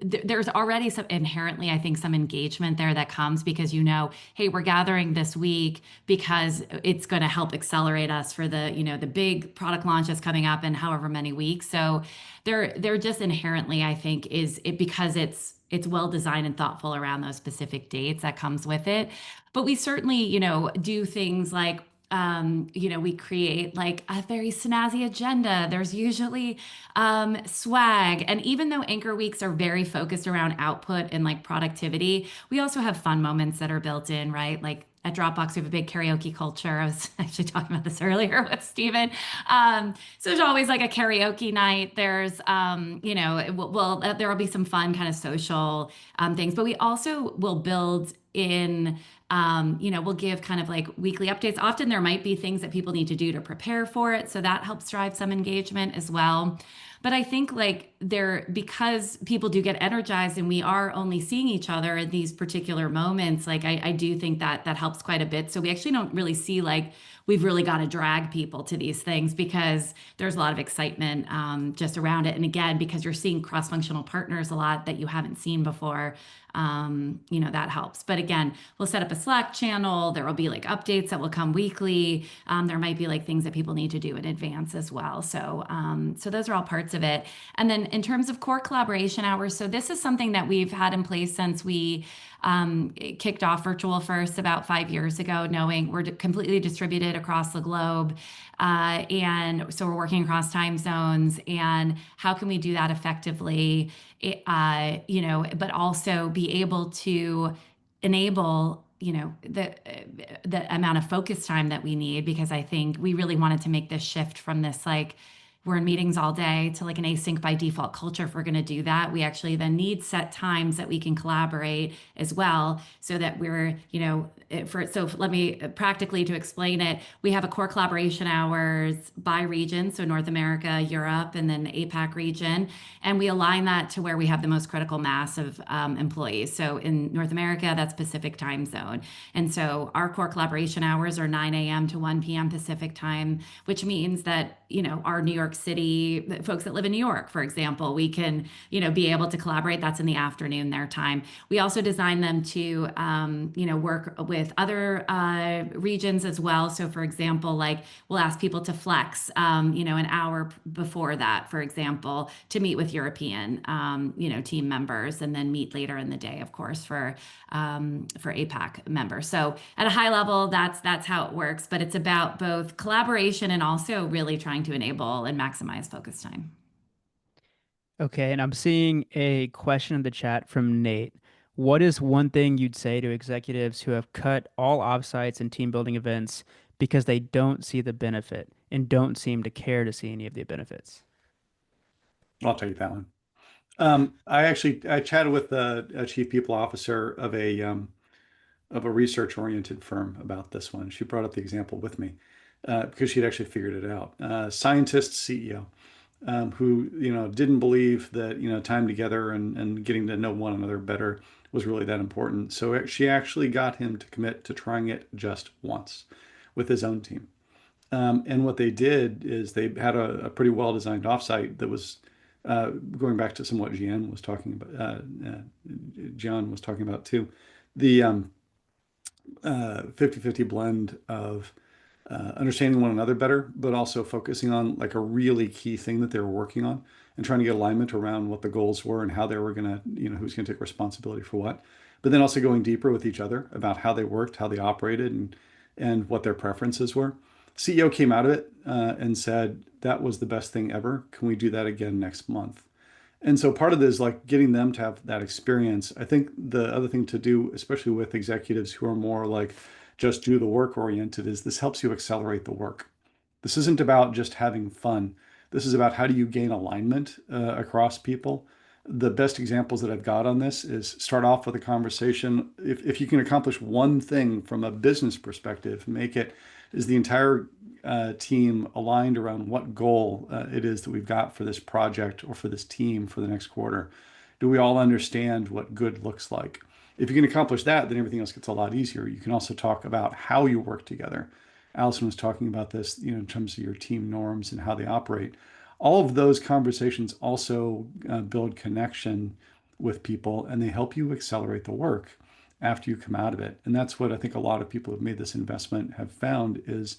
there's already some inherently, I think, some engagement there that comes because hey, we're gathering this week because it's going to help accelerate us for the big product launch that's coming up in however many weeks. So they're just inherently, I think, is it because it's well designed and thoughtful around those specific dates that comes with it. But we certainly, do things like we create like a very snazzy agenda. There's usually swag. And even though anchor weeks are very focused around output and like productivity, we also have fun moments that are built in, right? Like at Dropbox, we have a big karaoke culture. I was actually talking about this earlier with Steven. So there's always like a karaoke night. There's, there will be some fun kind of social things, but we also will build in we'll give kind of like weekly updates. Often there might be things that people need to do to prepare for it. So that helps drive some engagement as well. But I think like because people do get energized and we are only seeing each other at these particular moments, like I do think that helps quite a bit. So we actually don't really see like we've really got to drag people to these things because there's a lot of excitement just around it. And again, because you're seeing cross-functional partners a lot that you haven't seen before, that helps. But again, we'll set up a Slack channel. There will be like updates that will come weekly. There might be like things that people need to do in advance as well. So those are all parts of it. And then in terms of core collaboration hours, so this is something that we've had in place since we kicked off virtual first about 5 years ago, knowing we're completely distributed across the globe. And so we're working across time zones, and how can we do that effectively, but also be able to enable the amount of focus time that we need, because I think we really wanted to make this shift from this like we're in meetings all day to like an async by default culture. If we're going to do that, we actually then need set times that we can collaborate as well, so that we're, so let me practically to explain it, we have a core collaboration hours by region. So North America, Europe, and then the APAC region. And we align that to where we have the most critical mass of employees. So in North America, that's Pacific time zone. And so our core collaboration hours are 9 a.m. to 1 p.m. Pacific time, which means that, our New York City folks that live in New York, for example, we can, be able to collaborate. That's in the afternoon, their time. We also design them to, work with other regions as well. So for example, like we'll ask people to flex, an hour before that, for example, to meet with European, team members, and then meet later in the day, of course, for APAC members. So at a high level, that's how it works, but it's about both collaboration and also really trying to enable and maximize focus time. Okay, and I'm seeing a question in the chat from Nate. What is one thing you'd say to executives who have cut all offsites and team building events because they don't see the benefit and don't seem to care to see any of the benefits? I'll take that one. I chatted with a chief people officer of a research-oriented firm about this one. She brought up the example with me because she'd actually figured it out. Scientist CEO who didn't believe that time together and getting to know one another better was really that important. So she actually got him to commit to trying it just once with his own team. And what they did is they had a pretty well-designed offsite that was going back to some what Geanne was talking about. John was talking about too. The 50-50 blend of understanding one another better, but also focusing on like a really key thing that they were working on and trying to get alignment around what the goals were and how they were going to, who's going to take responsibility for what. But then also going deeper with each other about how they worked, how they operated, and what their preferences were. CEO came out of it and said, that was the best thing ever. Can we do that again next month? And so part of this is like getting them to have that experience. I think the other thing to do, especially with executives who are more like just do the work oriented, is this helps you accelerate the work. This isn't about just having fun. This is about how do you gain alignment across people The best examples that I've got on this is start off with a conversation. If you can accomplish one thing from a business perspective, make it, is the entire team aligned around what goal it is that we've got for this project or for this team for the next quarter? Do we all understand what good looks like? If you can accomplish that, then everything else gets a lot easier. You can also talk about how you work together. Allison was talking about this, in terms of your team norms and how they operate. All of those conversations also build connection with people, and they help you accelerate the work after you come out of it. And that's what I think a lot of people who have made this investment have found is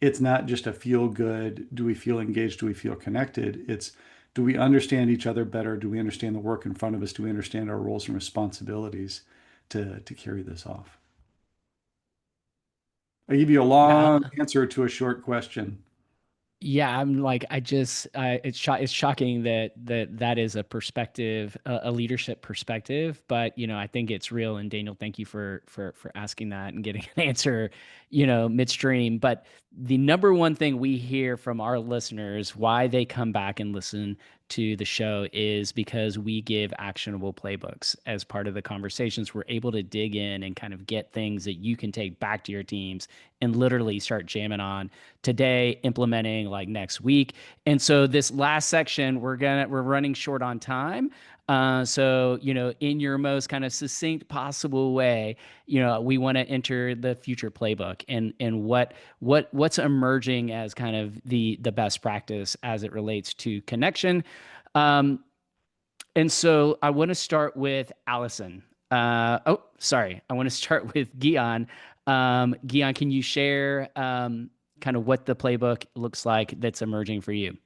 it's not just a feel good, do we feel engaged, do we feel connected? It's, do we understand each other better? Do we understand the work in front of us? Do we understand our roles and responsibilities to carry this off? I give you a Yeah. long answer to a short question. Yeah, I'm like, it's shocking that is a perspective, a leadership perspective, but I think it's real. And Daniel, thank you for asking that and getting an answer, midstream. But the number one thing we hear from our listeners, why they come back and listen to the show, is because we give actionable playbooks as part of the conversations. We're able to dig in and kind of get things that you can take back to your teams and literally start jamming on today, implementing like next week. And so this last section, we're running short on time. So, in your most kind of succinct possible way, we want to enter the future playbook and what's emerging as kind of the best practice as it relates to connection. And so I want to start with Allison. I want to start with Geanne. Geanne, can you share kind of what the playbook looks like that's emerging for you?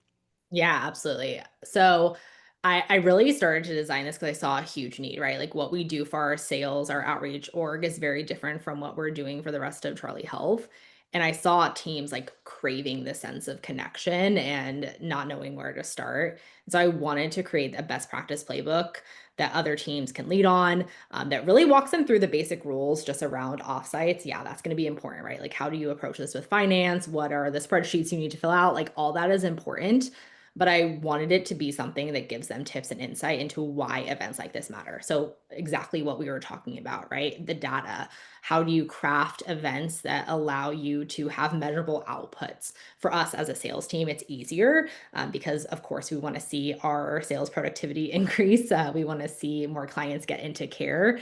Yeah, absolutely. So I really started to design this because I saw a huge need, right? Like what we do for our sales, our outreach org is very different from what we're doing for the rest of Charlie Health. And I saw teams like craving the sense of connection and not knowing where to start. So I wanted to create a best practice playbook that other teams can lead on, that really walks them through the basic rules just around offsites. Yeah, that's going to be important, right? Like, how do you approach this with finance? What are the spreadsheets you need to fill out? Like, all that is important. But I wanted it to be something that gives them tips and insight into why events like this matter. So exactly what we were talking about, right? The data. How do you craft events that allow you to have measurable outputs? For us as a sales team, it's easier because, of course, we want to see our sales productivity increase. We want to see more clients get into care.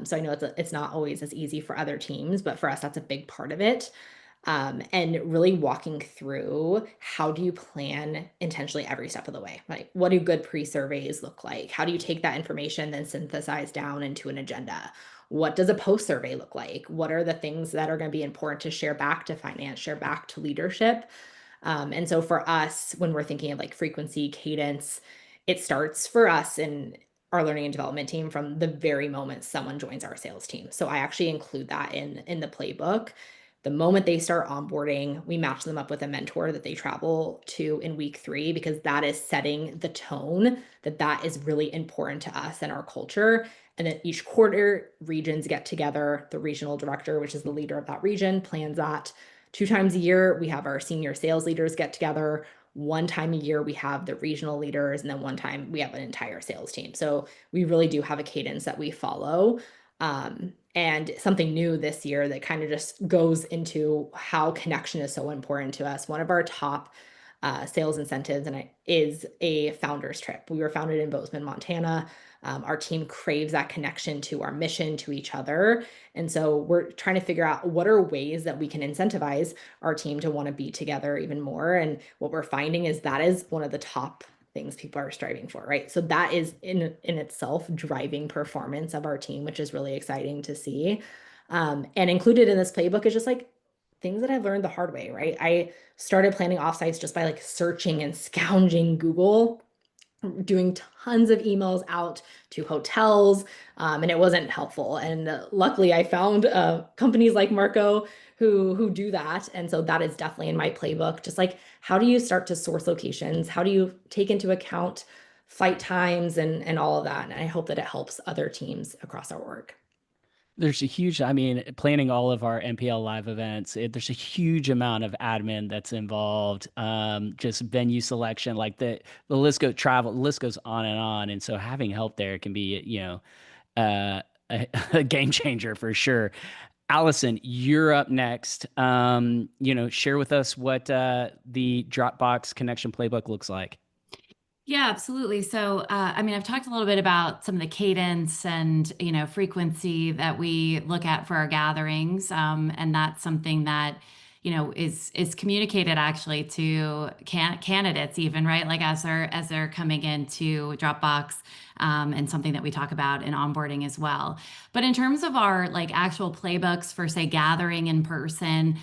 So I know it's not always as easy for other teams, but for us, that's a big part of it. And really walking through, how do you plan intentionally every step of the way? Like, what do good pre-surveys look like? How do you take that information, then synthesize down into an agenda? What does a post survey look like? What are the things that are going to be important to share back to finance, share back to leadership? And so for us, when we're thinking of like frequency, cadence, it starts for us in our learning and development team from the very moment someone joins our sales team. So I actually include that in the playbook. The moment they start onboarding, we match them up with a mentor that they travel to in week 3, because that is setting the tone that is really important to us and our culture. And then each quarter, regions get together. The regional director, which is the leader of that region, plans that. 2 times a year, we have our senior sales leaders get together. 1 time a year, we have the regional leaders, and then 1 time we have an entire sales team. So we really do have a cadence that we follow. And something new this year that kind of just goes into how connection is so important to us. One of our top sales incentives is a founder's trip. We were founded in Bozeman, Montana. Our team craves that connection to our mission, to each other. And so we're trying to figure out what are ways that we can incentivize our team to want to be together even more. And what we're finding is that is one of the top things people are striving for, right? So that is in itself driving performance of our team, which is really exciting to see. And included in this playbook is just like things that I've learned the hard way, right? I started planning offsites just by like searching and scounging Google, doing tons of emails out to hotels, and it wasn't helpful. And luckily, I found companies like Marco who do that, and so that is definitely in my playbook. Just like, how do you start to source locations? How do you take into account flight times and all of that? And I hope that it helps other teams across our org. There's a huge, I mean, planning all of our MPL live events, there's a huge amount of admin that's involved. Just venue selection, like the list goes travel, the list goes on and on. And so having help there can be, uh, a game changer for sure. Allison, you're up next. Share with us what the Dropbox connection playbook looks like. Yeah, absolutely. So, I mean, I've talked a little bit about some of the cadence and, frequency that we look at for our gatherings. And that's something that, is communicated actually to candidates even, right? Like as they're coming into Dropbox, and something that we talk about in onboarding as well. But in terms of our like actual playbooks for say gathering in person,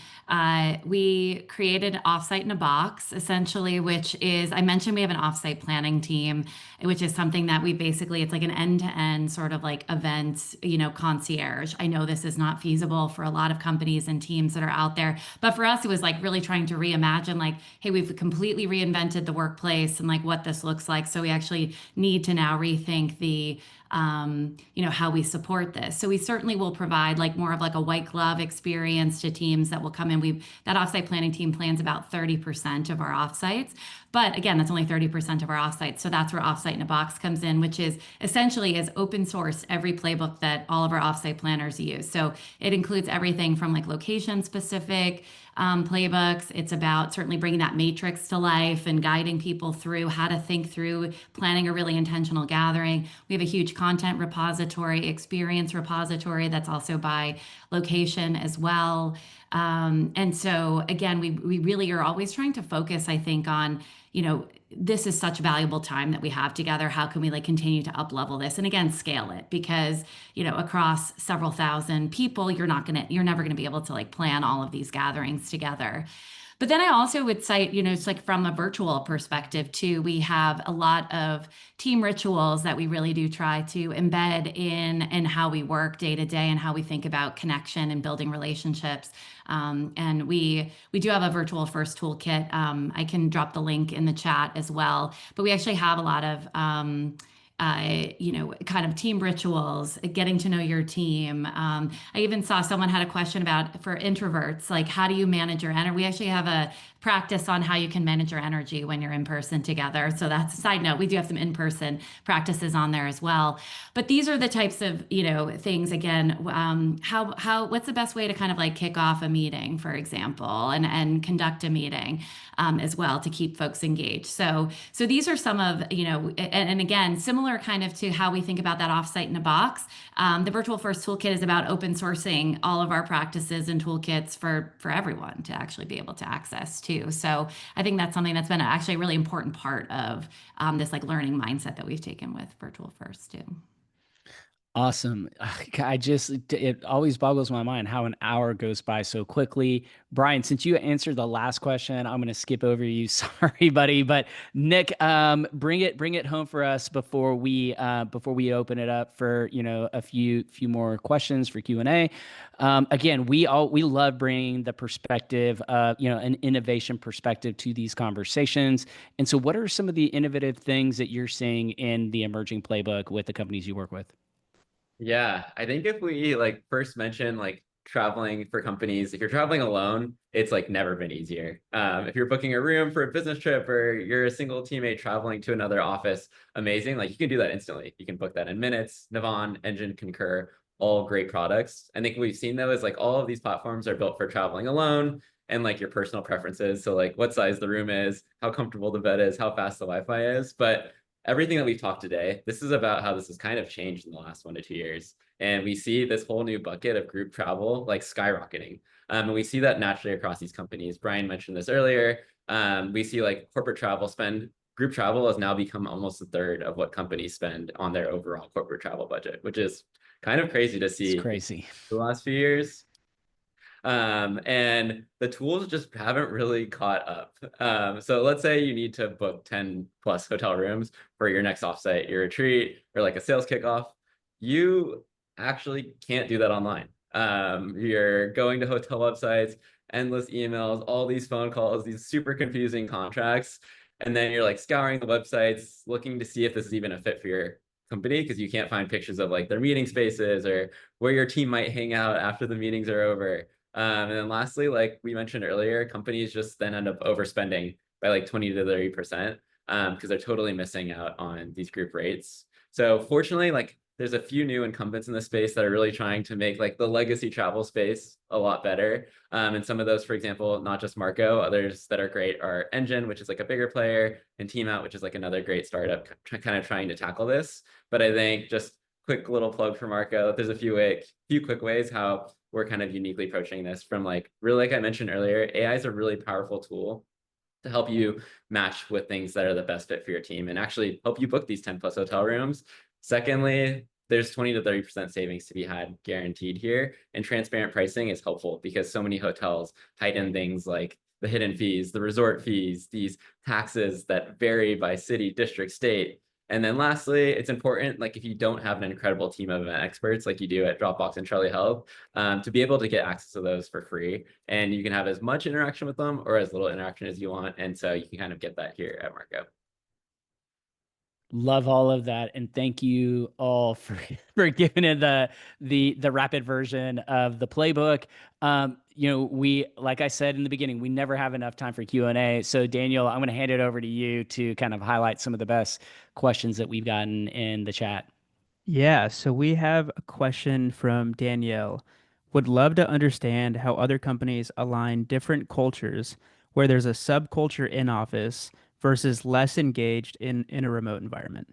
we created Offsite-in-a-Box essentially, which is, I mentioned we have an offsite planning team, which is something that we basically, it's like an end-to-end sort of like event, concierge. I know this is not feasible for a lot of companies and teams that are out there, but for us, it was like really trying to reimagine like, hey, we've completely reinvented the workplace and like what this looks like. So we actually need to now rethink the how we support this. So we certainly will provide like more of like a white glove experience to teams that will come in. That offsite planning team plans about 30% of our offsites. But again, that's only 30% of our offsites. So that's where Offsite-in-a-Box comes in, which is essentially is open source every playbook that all of our offsite planners use. So it includes everything from like location specific playbooks. It's about certainly bringing that matrix to life and guiding people through how to think through planning a really intentional gathering. We have a huge content repository, experience repository that's also by location as well. And so again, we really are always trying to focus, I think, on, this is such valuable time that we have together. How can we like continue to up level this and again scale it? Because across several thousand people, you're never gonna be able to like plan all of these gatherings together. But then I also would cite, it's like from a virtual perspective too, we have a lot of team rituals that we really do try to embed in how we work day to day and how we think about connection and building relationships. And we do have a virtual first toolkit. I can drop the link in the chat as well. But we actually have a lot of kind of team rituals, getting to know your team. I even saw someone had a question about for introverts, like how do you manage your energy? We actually have a practice on how you can manage your energy when you're in person together. So that's a side note. We do have some in-person practices on there as well. But these are the types of, things again, what's the best way to kind of like kick off a meeting, for example, and conduct a meeting as well to keep folks engaged. So these are some of, and again, similar kind of to how we think about that Offsite-in-a-Box. The Virtual First Toolkit is about open sourcing all of our practices and toolkits for everyone to actually be able to access too. So I think that's something that's been actually a really important part of this like learning mindset that we've taken with Virtual First too. Awesome. It always boggles my mind how an hour goes by so quickly. Brian, since you answered the last question, I'm going to skip over you. Sorry, buddy. But Nick, bring it home for us before we open it up for, a few more questions for Q&A. Again, we love bringing the perspective of, an innovation perspective to these conversations. And so what are some of the innovative things that you're seeing in the emerging playbook with the companies you work with? Yeah, I think if we like first mention like traveling for companies, if you're traveling alone, it's like never been easier. If you're booking a room for a business trip or you're a single teammate traveling to another office, amazing. Like you can do that instantly. You can book that in minutes. Navan, Engine, Concur, all great products. I think we've seen though is like all of these platforms are built for traveling alone and like your personal preferences. So like what size the room is, how comfortable the bed is, how fast the Wi-Fi is. But everything that we've talked today, this is about how this has kind of changed in the last 1 to 2 years. And we see this whole new bucket of group travel like skyrocketing. And we see that naturally across these companies. Brian mentioned this earlier. We see like corporate travel spend, group travel has now become almost a third of what companies spend on their overall corporate travel budget, which is kind of crazy to see. It's crazy. The last few years. And the tools just haven't really caught up. So let's say you need to book 10 plus hotel rooms for your next offsite, your retreat, or like a sales kickoff. You actually can't do that online. You're going to hotel websites, endless emails, all these phone calls, these super confusing contracts. And then you're like scouring the websites, looking to see if this is even a fit company because you can't find pictures of like their meeting spaces or where your team might hang out after the meetings are over. And then lastly, like we mentioned earlier, companies just then end up overspending by like 20 to 30% because they're totally missing out on these group rates. So fortunately, like there's a few new incumbents in the space that are really trying to make like the legacy travel space a lot better. And some of those, for example, not just Marco, others that are great are Engine, which is like a bigger player, and Team Out, which is like another great startup kind of trying to tackle this. But I think just quick little plug for Marco, there's a few quick ways how we're kind of uniquely approaching this from like, really, like I mentioned earlier, AI is a really powerful tool to help you match with things that are the best fit for your team and actually help you book these 10 plus hotel rooms. Secondly, there's 20 to 30% savings to be had guaranteed here. And transparent pricing is helpful because so many hotels hide in things like the hidden fees, the resort fees, these taxes that vary by city, district, state. And then lastly, it's important, like if you don't have an incredible team of event experts like you do at Dropbox and Charlie Health, to be able to get access to those for free. And you can have as much interaction with them or as little interaction as you want. And so you can kind of get that here at Marco. Love all of that, and thank you all for giving it the rapid version of the playbook. We, like I said in the beginning, we never have enough time for Q&A. So Daniel, I'm going to hand it over to you to kind of highlight some of the best questions that we've gotten in the chat. Yeah, so we have a question from Danielle. Would love to understand how other companies align different cultures where there's a subculture in office versus less engaged in a remote environment.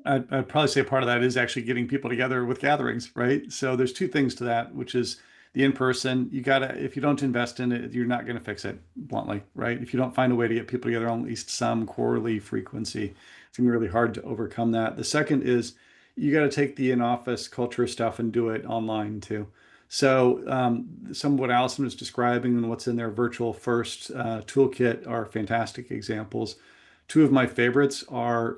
I'd probably say part of that is actually getting people together with gatherings, right? So there's two things to that, which is the in-person. You gotta, if you don't invest in it, you're not going to fix it bluntly, right? If you don't find a way to get people together on at least some quarterly frequency, it's gonna be really hard to overcome that. The second is you got to take the in-office culture stuff and do it online too. So some of what Allison was describing and what's in their virtual first toolkit are fantastic examples. Two of my favorites are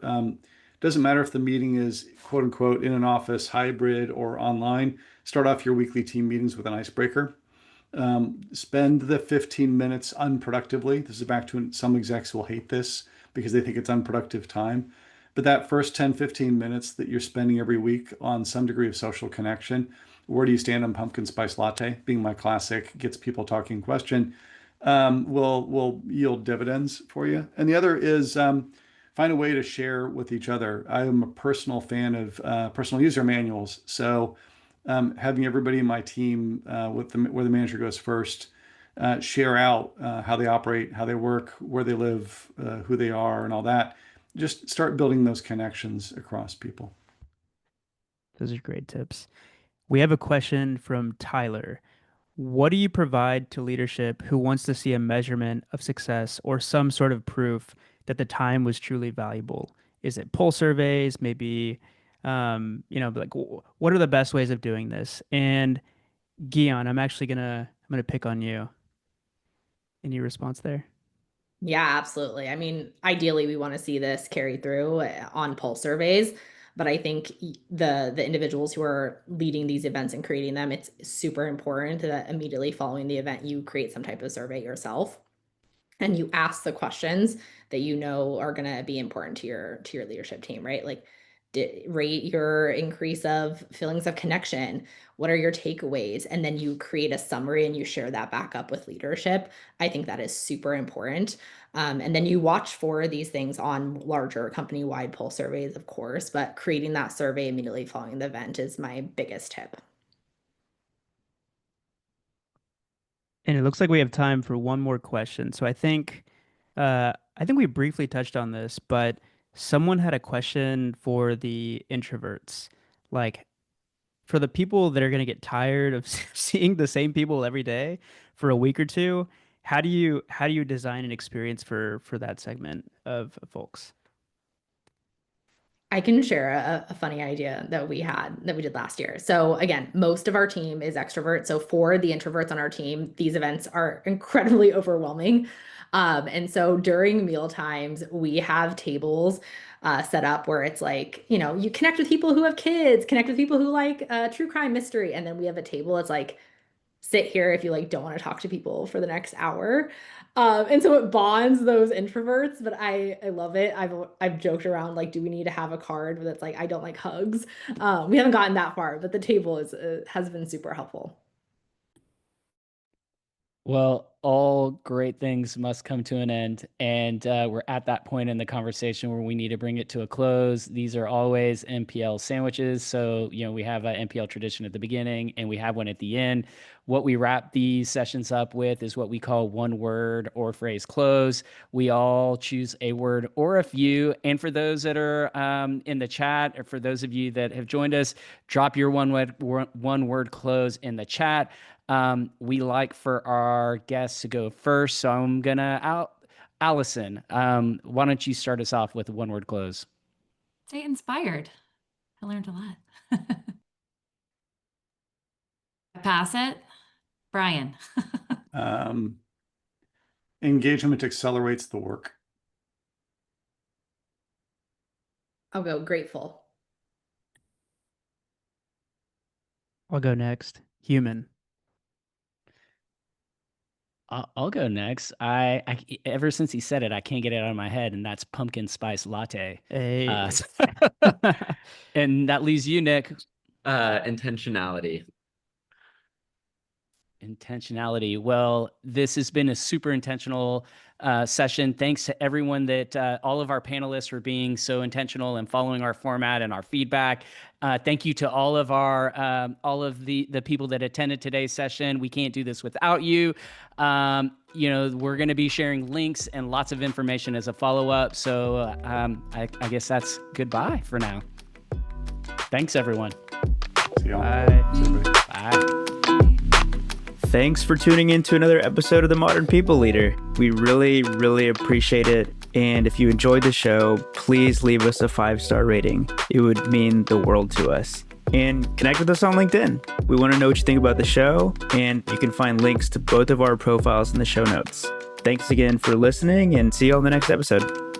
doesn't matter if the meeting is quote unquote in an office, hybrid, or online. Start off your weekly team meetings with an icebreaker. Spend the 15 minutes unproductively. This is back to some execs will hate this because they think it's unproductive time. But that first 10, 15 minutes that you're spending every week on some degree of social connection, where do you stand on pumpkin spice latte, being my classic, gets people talking question, will yield dividends for you. And the other is find a way to share with each other. I am a personal fan of personal user manuals. So having everybody in my team where the manager goes first, share out how they operate, how they work, where they live, who they are, and all that. Just start building those connections across people. Those are great tips. We have a question from Tyler. What do you provide to leadership who wants to see a measurement of success or some sort of proof that the time was truly valuable? Is it poll surveys? Maybe, like what are the best ways of doing this? And Geanne, I'm gonna pick on you. Any response there? Yeah, absolutely. I mean, ideally, we want to see this carry through on poll surveys, but I think the individuals who are leading these events and creating them, it's super important that immediately following the event, you create some type of survey yourself and you ask the questions that you know are going to be important to your leadership team, right? Like rate your increase of feelings of connection. What are your takeaways? And then you create a summary and you share that back up with leadership. I think that is super important. And then you watch for these things on larger company-wide poll surveys, of course, but creating that survey immediately following the event is my biggest tip. And it looks like we have time for one more question. So I think we briefly touched on this, but someone had a question for the introverts. Like for the people that are going to get tired of seeing the same people every day for a week or two, how do you design an experience for that segment of folks? I can share a funny idea that we did last year. So again, most of our team is extrovert. So for the introverts on our team, these events are incredibly overwhelming. And so during meal times, we have tables set up where it's like, you connect with people who have kids, connect with people who like true crime mystery. And then we have a table that's like sit here if you like don't want to talk to people for the next hour. And so it bonds those introverts, but I love it. I've joked around like, do we need to have a card that's like, I don't like hugs. We haven't gotten that far, but the table has been super helpful. Well, all great things must come to an end. And we're at that point in the conversation where we need to bring it to a close. These are always MPL sandwiches. So, we have an MPL tradition at the beginning and we have one at the end. What we wrap these sessions up with is what we call one word or phrase close. We all choose a word or a few. And for those that are in the chat, or for those of you that have joined us, drop your one word close in the chat. We like for our guests to go first, so I'm gonna Allison, why don't you start us off with a one-word close? Stay inspired. I learned a lot. Pass it. Brian. Engagement accelerates the work. I'll go grateful. I'll go next. Human. I'll go next. I ever since he said it, I can't get it out of my head, and that's pumpkin spice latte. Hey. And that leaves you, Nick. Intentionality. Intentionality. Well, this has been a super intentional session. Thanks to everyone that all of our panelists for being so intentional and following our format and our feedback. Thank you to all of the people that attended today's session. We can't do this without you. We're going to be sharing links and lots of information as a follow-up. So I guess that's goodbye for now. Thanks, everyone. See y'all. Bye. Bye. Thanks for tuning in to another episode of The Modern People Leader. We really, really appreciate it. And if you enjoyed the show, please leave us a 5-star rating. It would mean the world to us. And connect with us on LinkedIn. We want to know what you think about the show, and you can find links to both of our profiles in the show notes. Thanks again for listening, and see you on the next episode.